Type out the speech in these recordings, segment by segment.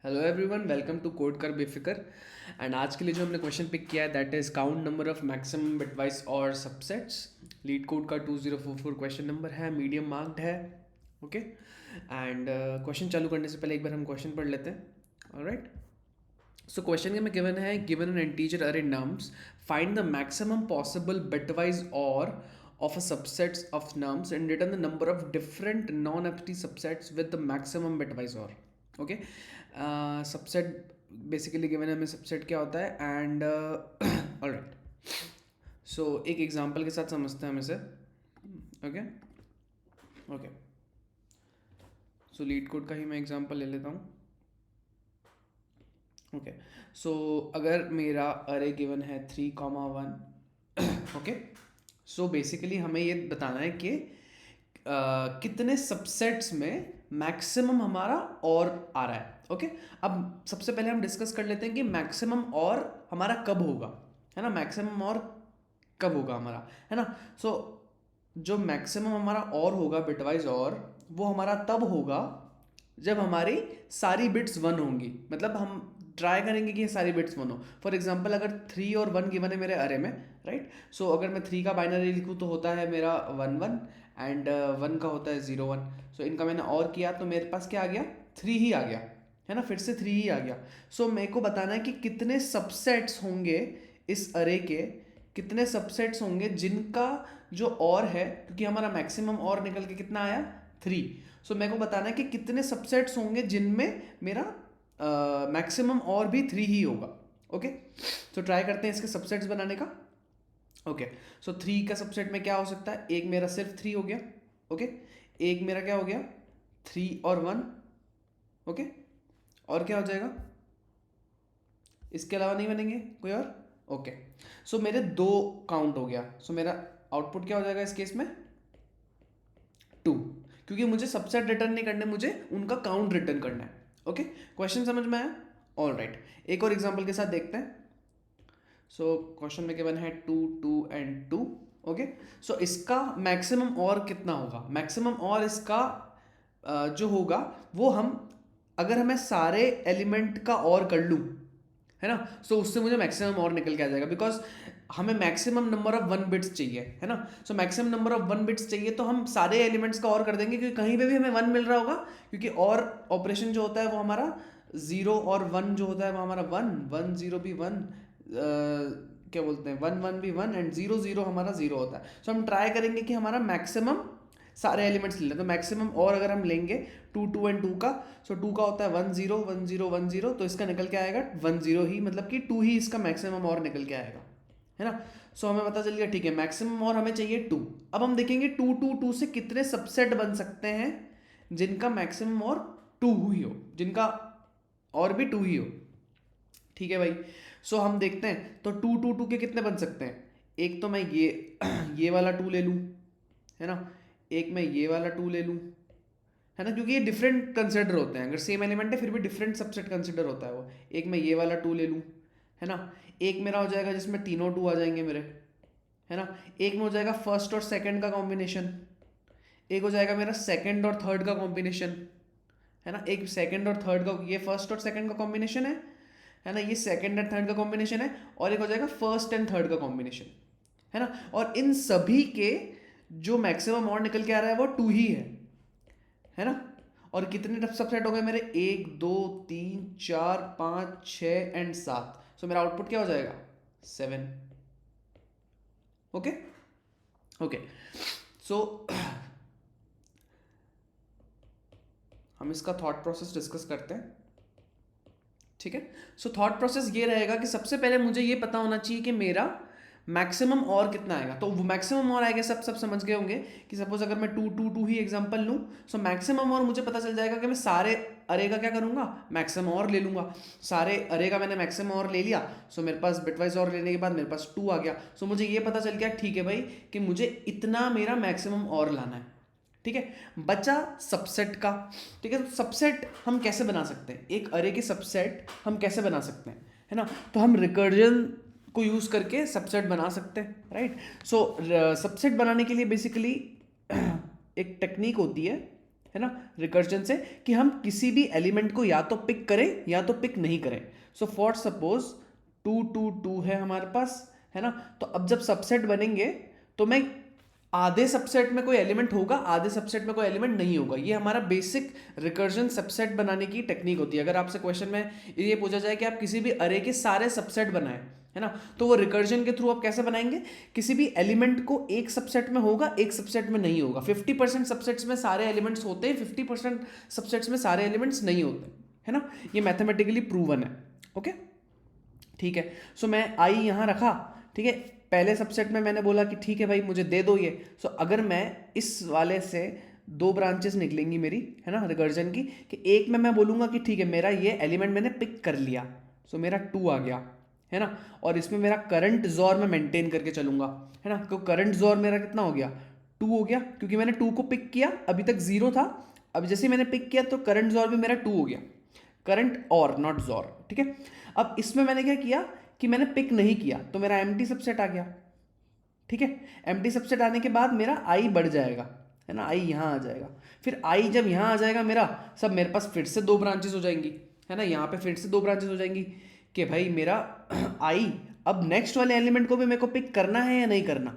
Hello everyone, welcome to code कर बेफिकर। And आज के लिए जो हमने क्वेश्चन पिक किया है that is count number of maximum bitwise और सबसेट्स। लीड कोड का 2044 क्वेश्चन नंबर है, मीडियम मार्क्ड है। ओके एंड क्वेश्चन चालू करने से पहले एक बार हम क्वेश्चन पढ़ लेते हैं। ऑलराइट, सो क्वेश्चन के में गिवन है, गिवन एन इंटीजर अरे nums, find the maximum possible bitwise और of a subsets of nums and return the number of different non-empty subsets with the maximum bitwise or. Okay, subset basically given है हमें subset क्या होता है and alright, सो एक example के साथ समझते हैं हम इसे। ओके ओके, सो लीड कोड का ही मैं एग्जांपल ले लेता हूँ। ओके, सो अगर मेरा अरे गिवन है 3,1 ओके, सो बेसिकली हमें ये बताना है कि कितने सबसेट्स में मैक्सिमम हमारा और आ रहा है। ओके, अब सबसे पहले हम डिस्कस कर लेते हैं कि मैक्सिमम और हमारा कब होगा, है ना। मैक्सिमम और कब होगा हमारा, है ना। सो जो मैक्सिमम हमारा और होगा बिटवाइज और, वो हमारा तब होगा जब हमारी सारी बिट्स वन होंगी। मतलब हम ट्राई करेंगे कि ये सारी बिट्स वन हो। फॉर एग्जांपल अगर 3 और 1 गिवन है मेरे अरे में, राइट। सो अगर मैं 3 का बाइनरी लिखूँ तो होता है मेरा 1 1 एंड 1 का होता है 0 1। सो इनका मैंने और किया तो मेरे पास क्या आ गया, 3 ही आ गया, है ना। फिर से 3 ही आ गया। सो मेरे को बताना है कि कितने सबसेट्स होंगे इस अरे के, कितने सबसेट्स होंगे जिनका जो और है, क्योंकि हमारा मैक्सिमम और निकल के कितना आया 3। सो मेरे को बताना है कि कितने सबसेट्स होंगे जिनमें मेरा मैक्सिमम और भी 3 ही होगा। ओके, तो ट्राई करते हैं इसके सबसेट्स बनाने का। ओके, सो 3 का सबसेट में क्या हो सकता है, एक मेरा सिर्फ 3 हो गया। ओके, एक मेरा क्या हो गया 3 और 1। ओके, और क्या हो जाएगा, इसके अलावा नहीं बनेंगे कोई और। ओके, सो मेरे 2 काउंट हो गया। सो मेरा आउटपुट क्या हो जाएगा इस केस में 2, क्योंकि मुझे सबसेट रिटर्न नहीं करने, मुझे उनका काउंट रिटर्न करना है। ओके, क्वेश्चन समझ में आया। ऑल राइट, एक और एग्जाम्पल के साथ देखते हैं। सो क्वेश्चन में गिवन है 2 2 एंड 2। ओके, सो इसका मैक्सिमम और कितना होगा, मैक्सिमम और इसका जो होगा वो हम, अगर हमें सारे एलिमेंट का और कर लूँ, है ना, सो उससे मुझे मैक्सिमम और निकल के आ जाएगा। बिकॉज हमें मैक्सिमम नंबर ऑफ 1 बिट्स चाहिए, है ना। So maximum number of 1 bits चाहिए तो हम सारे एलिमेंट्स का और कर देंगे, क्योंकि कहीं पे भी हमें 1 मिल रहा होगा। क्योंकि और ऑपरेशन जो होता है वो हमारा 0 और 1 जो होता है वो हमारा 1 1 0 भी 1, क्या बोलते हैं 1 1 भी 1 एंड 0 0 हमारा 0 होता है। सो हम ट्राई करेंगे कि हमारा मैक्सिमम सारे एलिमेंट्स ले लें। तो मैक्सिमम और अगर हम लेंगे 2 2 एंड 2 का, सो 2 का होता है 1 0 1 0 1 0, तो इसका निकल के आएगा 1 0 ही, मतलब कि 2 ही इसका मैक्सिमम और निकल के आएगा, है ना। सो हमें पता चल गया, ठीक है, मैक्सिमम और हमें चाहिए 2। अब हम देखेंगे 2 2 2 से कितने सबसेट बन सकते हैं जिनका मैक्सिमम और 2 ही हो, जिनका और भी 2 ही हो। ठीक है भाई, सो हम देखते हैं तो 2 2 2 के कितने बन सकते हैं। एक तो मैं ये ये वाला 2 ले लूँ, है ना। एक मैं ये वाला 2 ले लूँ, है ना, क्योंकि ये डिफरेंट कंसिडर होते हैं। अगर सेम एलिमेंट है फिर भी डिफरेंट सबसेट कंसिडर होता है वो। एक मैं ये वाला 2 ले लूँ, है ना। एक मेरा हो जाएगा जिसमें तीनों 2 आ जाएंगे मेरे, है ना। एक में हो जाएगा फर्स्ट और सेकंड का कॉम्बिनेशन, एक हो जाएगा मेरा सेकंड और थर्ड का कॉम्बिनेशन, है ना। एक सेकंड और थर्ड का, ये फर्स्ट और सेकंड का कॉम्बिनेशन है ना, ये सेकंड एंड थर्ड का कॉम्बिनेशन है। और एक हो जाएगा फर्स्ट एंड थर्ड का कॉम्बिनेशन, है ना। और इन सभी के जो मैक्सिमम और निकल के आ रहा है वो 2 ही है ना। और कितने सबसेट हो गए मेरे, 1 2 3 4 5 6 एंड 7। सो मेरा आउटपुट क्या हो जाएगा 7। ओके ओके, सो हम इसका थॉट प्रोसेस डिस्कस करते हैं। ठीक है, सो थॉट प्रोसेस ये रहेगा कि सबसे पहले मुझे ये पता होना चाहिए कि मेरा मैक्सिमम और कितना आएगा। तो वो मैक्सिमम और आएगा, सब सब समझ गए होंगे कि सपोज अगर मैं 2 2 2 ही एग्जांपल लूँ, सो मैक्सिमम और मुझे पता चल जाएगा कि मैं सारे अरे का क्या करूँगा, मैक्सिमम और ले लूँगा। सारे अरे का मैंने मैक्सिमम और ले लिया, सो मेरे पास बिटवाइज और लेने के बाद मेरे पास 2 आ गया। सो मुझे ये पता चल गया, ठीक है भाई, कि मुझे इतना मेरा मैक्सिमम और लाना है। ठीक है, बचा सबसेट का। ठीक है, तो सबसेट हम कैसे बना सकते हैं, एक अरे के सबसेट हम कैसे बना सकते हैं, है ना। तो हम रिकर्जन को यूज करके सबसेट बना सकते हैं, राइट। सो सबसेट बनाने के लिए बेसिकली एक टेक्निक होती है है ना, रिकर्जन से, कि हम किसी भी एलिमेंट को या तो पिक करें या तो पिक नहीं करें। सो फॉर सपोज 2 2 2 है हमारे पास, है ना। तो अब जब सबसेट बनेंगे तो मैं आधे सबसेट में कोई एलिमेंट होगा, आधे सबसेट में कोई एलिमेंट नहीं होगा। ये हमारा बेसिक रिकर्जन सबसेट बनाने की टेक्निक होती है। अगर आपसे क्वेश्चन में ये पूछा जाए कि आप किसी भी अरे के सारे सबसेट बनाएं, है ना, तो वो रिकर्जन के थ्रू आप कैसे बनाएंगे, किसी भी एलिमेंट को एक सबसेट में होगा, एक सबसेट में नहीं होगा। 50% सबसेट्स में सारे एलिमेंट्स होते हैं, 50% सबसेट्स में सारे एलिमेंट्स नहीं होते, है ना। ये मैथमेटिकली प्रूवन है। ओके, ठीक है। सो मैं आई यहाँ रखा, ठीक है। पहले सबसेट में मैंने बोला कि ठीक है भाई मुझे दे दो ये। सो अगर मैं इस वाले से 2 ब्रांचेस निकलेंगी मेरी, है ना, रिकर्जन की, कि एक में मैं बोलूँगा कि ठीक है मेरा ये एलिमेंट मैंने पिक कर लिया, सो मेरा 2 आ गया, है ना। और इसमें मेरा करंट जोर मैं मेंटेन करके चलूँगा, है ना। तो करंट जोर मेरा कितना हो गया, 2 हो गया, क्योंकि मैंने 2 को पिक किया, अभी तक 0 था। अब जैसे मैंने पिक किया तो करंट जोर भी मेरा 2 हो गया, करंट और नॉट जोर, ठीक है। अब इसमें मैंने क्या किया कि मैंने पिक नहीं किया, तो मेरा एम्प्टी सबसेट आ गया, ठीक है। एम्प्टी सबसेट आने के बाद मेरा आई बढ़ जाएगा, है ना, आई यहाँ आ जाएगा। फिर आई जब यहाँ आ जाएगा मेरा, सब मेरे पास फिर से 2 ब्रांचेस हो जाएंगी, है ना। यहाँ पे फिर से 2 ब्रांचेस हो जाएंगी कि भाई मेरा आई अब नेक्स्ट वाले एलिमेंट को भी मेरे को पिक करना है या नहीं करना।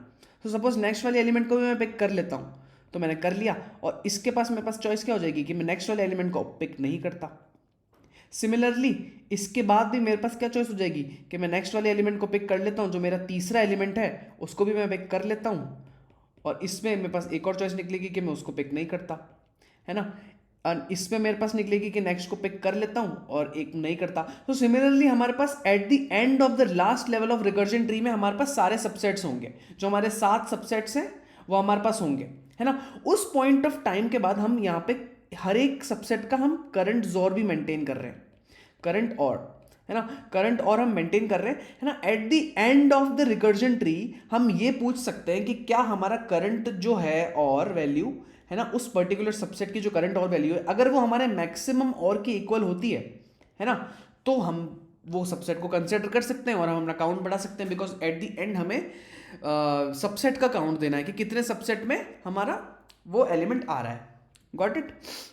तो सपोज नेक्स्ट वाले एलिमेंट को भी मैं पिक कर लेता हूँ, तो मैंने कर लिया, और इसके पास मेरे पास चॉइस क्या हो जाएगी कि मैं नेक्स्ट वाले एलिमेंट को पिक नहीं करता। सिमिलरली इसके बाद भी मेरे पास क्या चॉइस हो जाएगी कि मैं नेक्स्ट वाले एलिमेंट को पिक कर लेता हूँ, जो मेरा तीसरा एलिमेंट है उसको भी मैं पिक कर लेता हूँ, और इसमें मेरे पास एक और चॉइस निकलेगी कि मैं उसको पिक नहीं करता, है ना। और इसमें मेरे पास निकलेगी कि नेक्स्ट को पिक कर लेता हूँ और एक नहीं करता। तो सिमिलरली हमारे पास at the end of the last level of recursion tree में हमारे पास सारे सबसेट्स होंगे, जो हमारे 7 सबसेट्स हैं वो हमारे पास होंगे, है ना। उस पॉइंट ऑफ टाइम के बाद हम यहाँ पे हर एक सबसेट का हम करंट जोर भी मेंटेन कर रहे हैं, करंट और, है ना, करंट और हम मेंटेन कर रहे हैं, है ना। Eight the end of the recursion tree हम ये पूछ सकते हैं कि क्या हमारा करंट जो है और वैल्यू, है ना, उस पर्टिकुलर सबसेट की जो करंट और वैल्यू है, अगर वो हमारे मैक्सिमम और की इक्वल होती है ना, तो हम वो सबसेट को कंसिडर कर सकते हैं और हम अपना काउंट बढ़ा सकते हैं, बिकॉज एट द एंड हमें सबसेट का काउंट देना है कि कितने सबसेट में हमारा वो एलिमेंट आ रहा है। गॉट इट,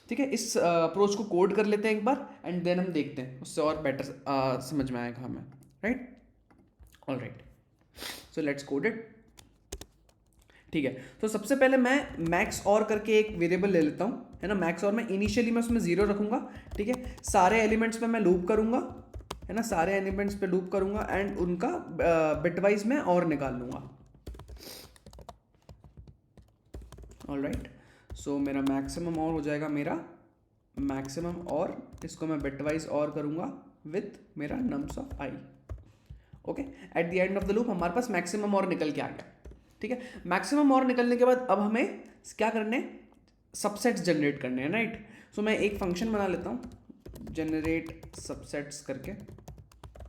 ठीक है। इस अप्रोच को कोड कर लेते हैं एक बार, एंड देन हम देखते हैं, उससे और बेटर समझ में आएगा हमें, right. All right, so let's code it, ठीक है। तो सबसे पहले मैं मैक्स और करके एक वेरिएबल ले लेता हूँ, है ना। मैक्स और में इनिशियली मैं उसमें 0 रखूंगा, ठीक है। सारे एलिमेंट्स पे मैं लूप करूंगा, है ना, सारे एलिमेंट्स पे लूप करूंगा, एंड उनका बिटवाइज में और निकाल लूंगा। ऑल राइट, सो मेरा मैक्सिमम और हो जाएगा, मेरा मैक्सिमम और, इसको मैं बिटवाइज और करूंगा विथ मेरा nums of I. Okay, eight the end of the loop हमारे पास मैक्सिमम और निकल के आ गया, ठीक है। मैक्सिमम और निकलने के बाद अब हमें क्या करने, सबसेट्स जनरेट करने हैं, राइट। सो मैं एक फंक्शन बना लेता हूँ, जनरेट सबसेट्स करके,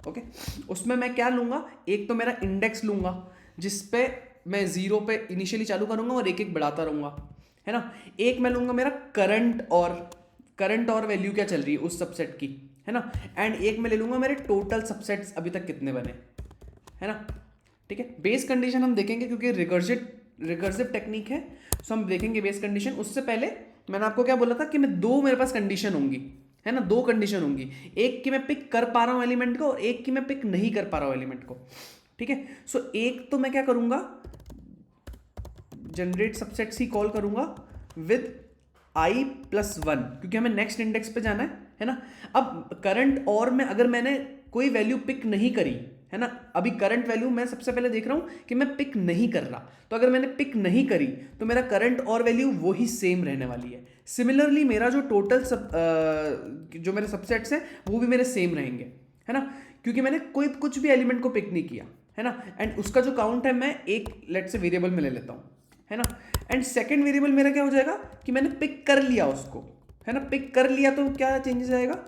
ओके। उसमें मैं क्या लूँगा, एक तो मेरा इंडेक्स लूँगा जिस पे मैं 0 पे इनिशियली चालू करूँगा और एक एक बढ़ाता रहूँगा, है ना। एक मैं लूँगा मेरा करंट और वैल्यू क्या चल रही है उस सबसेट की, है ना। एंड एक मैं ले लूँगा मेरे टोटल सबसेट्स अभी तक कितने बने, है ना, ठीक है। बेस कंडीशन हम देखेंगे क्योंकि रिकर्सिव टेक्निक है, सो हम देखेंगे बेस कंडीशन। उससे पहले मैंने आपको क्या बोला था कि मेरे पास कंडीशन होंगी, है ना, 2 कंडीशन होंगी, एक कि मैं पिक कर पा रहा हूँ एलिमेंट को और एक कि मैं पिक नहीं कर पा रहा हूँ एलिमेंट को, ठीक है। सो एक तो मैं क्या करूँगा, जनरेट सबसेट्स ही कॉल करूँगा विद i + 1, क्योंकि हमें नेक्स्ट इंडेक्स पे जाना है ना। अब करंट और में अगर मैंने कोई वैल्यू पिक नहीं करी, है ना, अभी करंट वैल्यू मैं सबसे पहले देख रहा हूं कि मैं पिक नहीं कर रहा, तो अगर मैंने पिक नहीं करी तो मेरा करंट और वैल्यू वही सेम रहने वाली है। सिमिलरली मेरा जो टोटल जो मेरे सबसेट्स हैं वो भी मेरे सेम रहेंगे, है ना, क्योंकि मैंने कुछ भी एलिमेंट को पिक नहीं किया, है ना। एंड उसका जो काउंट है मैं एक लेट से वेरिएबल में ले लेता हूँ, है ना। एंड सेकेंड वेरिएबल मेरा क्या हो जाएगा कि मैंने पिक कर लिया उसको, है ना, पिक कर लिया तो क्या चेंजेस आएगा,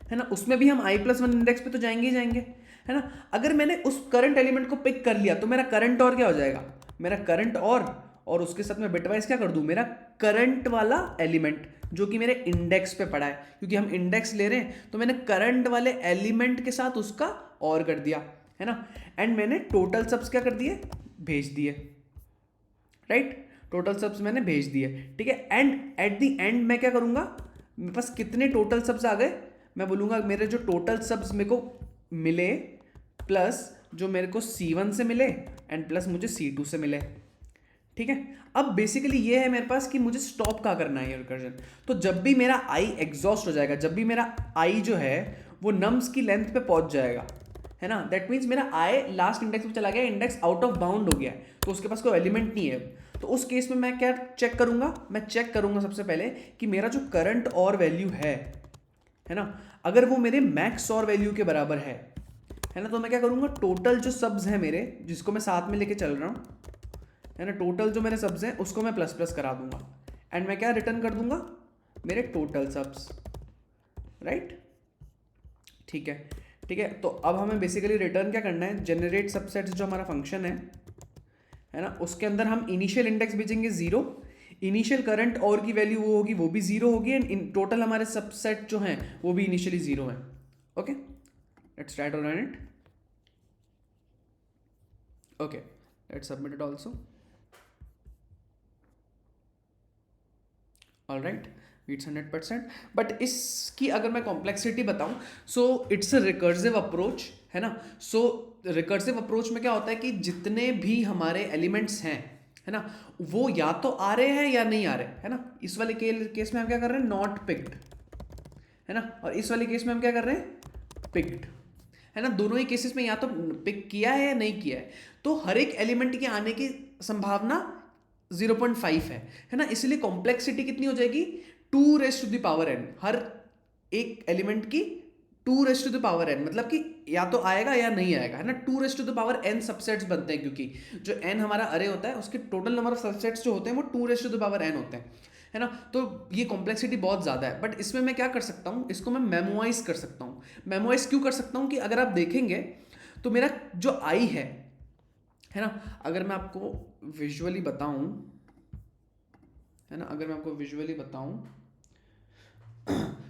है ना, उसमें भी हम i + 1 इंडेक्स पे तो जाएंगे ही जाएंगे, है ना। अगर मैंने उस करंट एलिमेंट को पिक कर लिया तो मेरा करंट और क्या हो जाएगा, मेरा करंट और उसके साथ में बिटवाइज क्या कर दूं, मेरा करंट वाला एलिमेंट जो कि मेरे इंडेक्स पे पड़ा है, क्योंकि हम इंडेक्स ले रहे हैं तो मैंने करंट वाले एलिमेंट के साथ उसका और कर दिया, है ना। एंड मैंने टोटल सब्स क्या कर दिए, भेज दिए, राइट। टोटल सब्स मैंने भेज दिए, ठीक है। एंड एट द एंड मैं क्या करूँगा, मेरे पास कितने टोटल सब्स आ गए, मैं बोलूँगा मेरे जो टोटल सब्स मेरे को मिले प्लस जो मेरे को C1 से मिले एंड प्लस मुझे C2 से मिले, ठीक है। अब बेसिकली ये है मेरे पास कि मुझे स्टॉप कहाँ करना है ये रिकर्जन। तो जब भी मेरा आई एग्जॉस्ट हो जाएगा, जब भी मेरा आई जो है वो नम्स की लेंथ पे पहुंच जाएगा, है ना, दैट मीन्स मेरा आई लास्ट इंडेक्स पे चला गया, इंडेक्स आउट ऑफ बाउंड हो गया है, तो उसके पास कोई एलिमेंट नहीं है। तो उस केस में मैं क्या चेक करूंगा, मैं चेक करूंगा सबसे पहले कि मेरा जो करंट और वैल्यू है ना, अगर वो मेरे मैक्स और वैल्यू के बराबर है ना, तो मैं क्या करूंगा, टोटल जो सब्स हैं मेरे, जिसको मैं साथ में लेके चल रहा हूँ, है ना, टोटल जो मेरे सब्स हैं उसको मैं प्लस प्लस करा दूंगा एंड मैं क्या रिटर्न कर दूंगा, मेरे टोटल सब्स, राइट, ठीक है। ठीक है, तो अब हमें बेसिकली रिटर्न क्या करना है, जनरेट सबसेट्स जो हमारा फंक्शन है ना, उसके अंदर हम इनिशियल इंडेक्स भेजेंगे 0, इनिशियल करंट और की वैल्यू वो होगी, वो भी 0 होगी, एंड इन टोटल हमारे सबसेट जो हैं वो भी इनिशियली 0 हैं। Okay, let's try to run it. Okay, let's submit it also. All right, it's 100%। But इसकी अगर मैं कॉम्प्लेक्सिटी बताऊं, so it's a recursive approach, है ना। सो रिकर्सिव अप्रोच में क्या होता है कि जितने भी हमारे एलिमेंट्स हैं, है ना, वो या तो आ रहे हैं या नहीं आ रहे, है ना। इस वाले केस में हम क्या कर रहे हैं, नॉट पिक्ड, है ना, और इस वाले केस में हम क्या कर रहे हैं, पिक्ड, है ना। दोनों ही केसेस में या तो पिक किया है या नहीं किया है, तो हर एक एलिमेंट के आने की संभावना 0.5 है ना। इसलिए कॉम्प्लेक्सिटी कितनी हो जाएगी, 2⁻n, हर एक एलिमेंट की 2⁻n, मतलब कि या तो आएगा या नहीं आएगा, है ना। 2⁻n सबसेट्स बनते हैं, क्योंकि जो n हमारा अरे होता है उसके टोटल नंबर ऑफ सबसेट्स जो होते हैं वो 2⁻n होते हैं, है ना। तो ये कॉम्प्लेक्सिटी बहुत ज़्यादा है, बट इसमें मैं क्या कर सकता हूँ, इसको मैं मेमोइज कर सकता हूँ। मेमोइज क्यों कर सकता हूँ कि अगर आप देखेंगे तो मेरा जो आई है ना, अगर मैं आपको विजुअली बताऊं, है ना, अगर मैं आपको विजुअली बताऊं,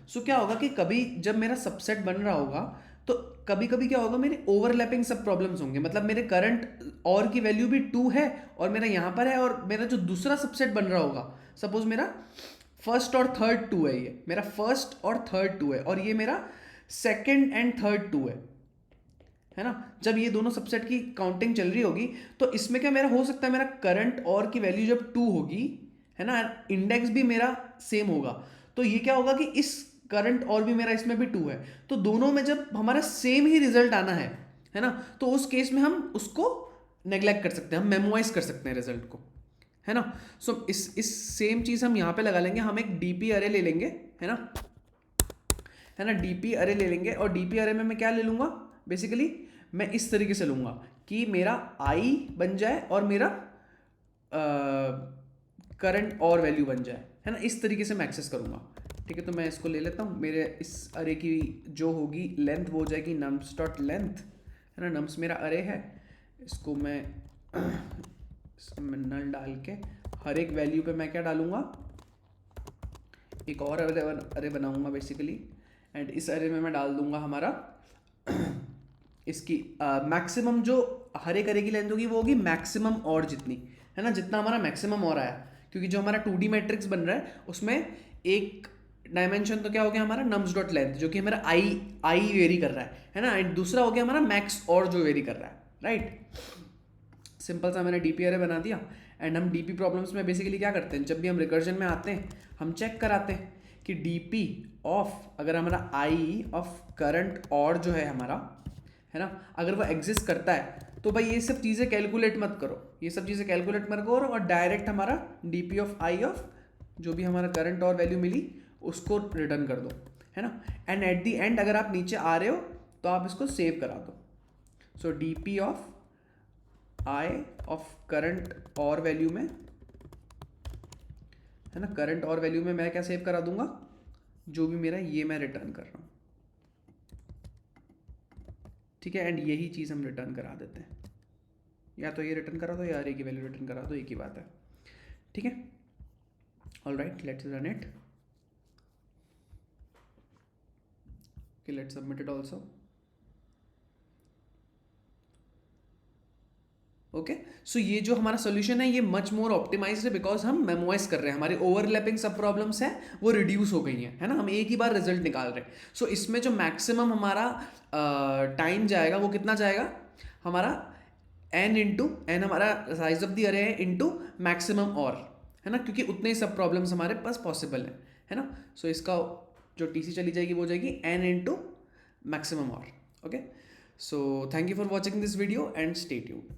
सो क्या होगा कि कभी जब मेरा सबसेट बन रहा होगा तो कभी कभी क्या होगा, मेरे ओवरलैपिंग सब प्रॉब्लम्स होंगे, मतलब मेरे करंट और की वैल्यू भी 2 है और मेरा यहाँ पर है, और मेरा जो दूसरा सबसेट बन रहा होगा, सपोज मेरा फर्स्ट और थर्ड 2 है, ये मेरा फर्स्ट और थर्ड 2 है, और ये मेरा सेकेंड एंड थर्ड 2 है ना। जब ये दोनों सबसेट की काउंटिंग चल रही होगी तो इसमें क्या मेरा हो सकता है, मेरा करंट और की वैल्यू जब 2 होगी, है ना, इंडेक्स भी मेरा सेम होगा, तो ये क्या होगा कि इस करंट और भी मेरा इसमें भी 2 है, तो दोनों में जब हमारा सेम ही रिजल्ट आना है ना, तो उस केस में हम उसको नेग्लेक्ट कर सकते हैं, हम मेमोराइज कर सकते हैं रिजल्ट को, है ना। सो इस सेम चीज़ हम यहाँ पे लगा लेंगे, हम एक डीपी अरे ले लेंगे, है ना, डीपी अरे ले लेंगे, और डीपी अरे में मैं क्या ले लूँगा, बेसिकली मैं इस तरीके से लूँगा कि मेरा आई बन जाए और मेरा करंट और वैल्यू बन जाए, है ना, इस तरीके से मैं एक्सेस करूँगा, ठीक है। तो मैं इसको ले लेता हूँ, मेरे इस अरे की जो होगी लेंथ वो हो जाएगी नम्स डॉट लेंथ, है ना, नम्स मेरा अरे है, इसको मैं इसमें नल डाल के हर एक वैल्यू पे मैं क्या डालूँगा, एक और अरे बनाऊँगा बेसिकली, एंड इस अरे में मैं डाल दूँगा हमारा इसकी मैक्सिमम जो हर एक अरे की लेंथ होगी वो होगी मैक्सिमम और जितनी, है ना, जितना हमारा मैक्सिमम और आया, क्योंकि जो हमारा 2D मैट्रिक्स बन रहा है उसमें एक डायमेंशन तो क्या हो गया हमारा नम्स डॉट लेंथ, जो कि हमारा आई वेरी कर रहा है ना, एंड दूसरा हो गया हमारा मैक्स और जो वेरी कर रहा है, राइट। सिंपल सा मैंने डीपी अरे बना दिया, एंड हम डीपी प्रॉब्लम्स में बेसिकली क्या करते हैं, जब भी हम रिकर्जन में आते हैं हम चेक कराते हैं कि डीपी ऑफ, अगर हमारा आई ऑफ करंट और जो है हमारा, है ना, अगर वो एग्जिस्ट करता है तो भाई ये सब चीज़ें कैलकुलेट मत करो, ये सब चीज़ें कैलकुलेट मत करो, और डायरेक्ट हमारा डीपी ऑफ आई ऑफ जो भी हमारा करंट और वैल्यू मिली उसको रिटर्न कर दो, है ना। एंड एट दी एंड अगर आप नीचे आ रहे हो तो आप इसको सेव करा दो। So DP of I of current और वैल्यू में, है ना, करंट और वैल्यू में मैं क्या सेव करा दूंगा, जो भी मेरा ये मैं रिटर्न कर रहा हूँ, ठीक है। एंड यही चीज़ हम रिटर्न करा देते हैं, या तो ये रिटर्न करा दो या अरे की वैल्यू रिटर्न करा दो, एक ही बात है, ठीक है। All right, let's run it, okay, let's submit it also. Okay. So ये जो हमारा सोल्यूशन है ये मच मोर ऑप्टिमाइज्ड है बिकॉज हम मेमोराइज कर रहे हैं, हमारी ओवरलैपिंग सब प्रॉब्लम्स हैं वो रिड्यूस हो गई हैं, है ना, हम एक ही बार रिजल्ट निकाल रहे हैं। सो इसमें जो मैक्सिमम हमारा टाइम जाएगा वो कितना जाएगा, हमारा n हमारा साइज ऑफ द अरे है इंटू मैक्सिमम और, है ना, क्योंकि उतने ही सब प्रॉब्लम्स हमारे पास पॉसिबल है ना। सो इसका जो टीसी चली जाएगी वो जाएगी n इंटू मैक्सिमम और। Okay, so thank you for watching this video and stay tuned.